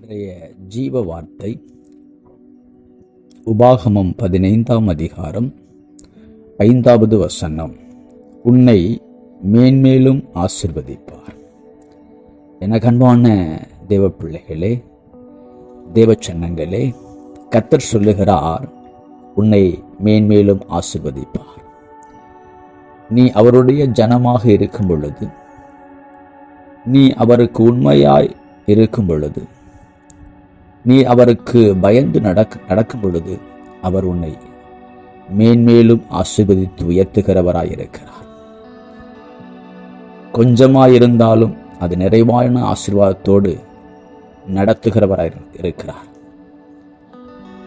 இன்றைய ஜீவ வார்த்தை உபாகமம் 15ஆம் அதிகாரம் 5வது வசனம். உன்னை மேன்மேலும் ஆசீர்வதிப்பார். என அன்பான தேவ பிள்ளைகளே, தேவ சன்னங்களே, கர்த்தர் சொல்லுகிறார், உன்னை மேன்மேலும் ஆசீர்வதிப்பார். நீ அவருடைய ஜனமாக இருக்கும் பொழுது, நீ அவருக்கு உண்மையாய் இருக்கும் பொழுது, நீ அவருக்கு பயந்து நடக்கும் பொழுது, அவர் உன்னை மேன்மேலும் ஆசீர்வதித்து உயர்த்துகிறவராயிருக்கிறார். கொஞ்சமாயிருந்தாலும் அது நிறைவான ஆசீர்வாதத்தோடு நடத்துகிறவராயிருக்கிறார்.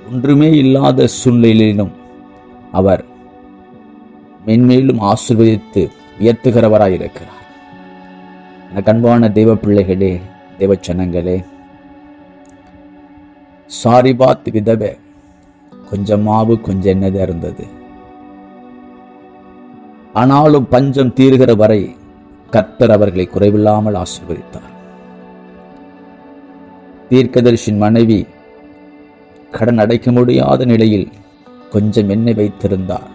ஒன்றுமே இல்லாத சூழ்நிலையிலும் அவர் மேன்மேலும் ஆசீர்வதித்து உயர்த்துகிறவராயிருக்கிறார். எனக்கு அன்பான தெய்வ பிள்ளைகளே, தேவ சனங்களே, சாரிபாத் விதவை கொஞ்சம் மாவு கொஞ்சம் எண்ணெய் இருந்தது. ஆனாலும் பஞ்சம் தீர்கிற வரை கர்த்தர் அவர்களை குறைவில்லாமல் ஆசீர்வதித்தார். தீர்க்கதரிசியின் மனைவி கடன் அடைக்க முடியாத நிலையில் கொஞ்சம் எண்ணெய் வைத்திருந்தார்.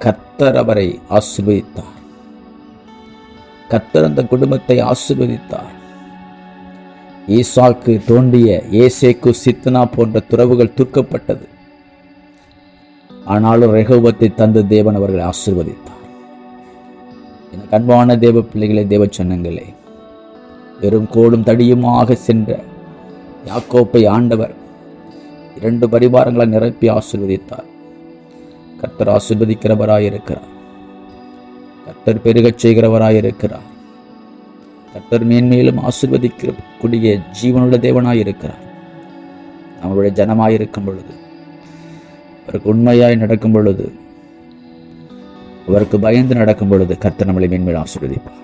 கர்த்தர் அவரை ஆசீர்வதித்தார். கர்த்தர் அந்த குடும்பத்தை ஆசீர்வதித்தார். ஈசாக்கு தோண்டிய ஏசேக்கு சித்னா போன்ற துறவுகள் தூக்கப்பட்டது. ஆனாலும் ரெகோபத்தை தந்து தேவன் அவர்களை ஆசீர்வதித்தார். எனக்கு அன்பான தேவ பிள்ளைகளே, தேவ சொன்னங்களே, வெறும் கோடும் தடியுமாக சென்ற யாக்கோப்பை ஆண்டவர் 2 பரிவாரங்களை நிரப்பி ஆசீர்வதித்தார். கர்த்தர் ஆசீர்வதிக்கிறவராயிருக்கிறார். கர்த்தர் பெருகச் செய்கிறவராயிருக்கிறார். கர்த்தர் மேன்மேலும் ஆசீர்வதிக்கக்கூடிய ஜீவனுள்ள தேவனாயிருக்கிறார். நம்மளுடைய ஜனமாயிருக்கும் பொழுது, அவருக்கு உண்மையாய் நடக்கும் பொழுது, அவருக்கு பயந்து நடக்கும் பொழுது, கர்த்தர் நம்மளை மேன்மேலும் ஆசீர்வதிப்பார்.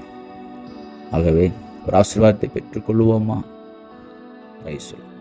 ஆகவே ஒரு ஆசீர்வாதத்தை பெற்றுக்கொள்வோமா? Praise the Lord.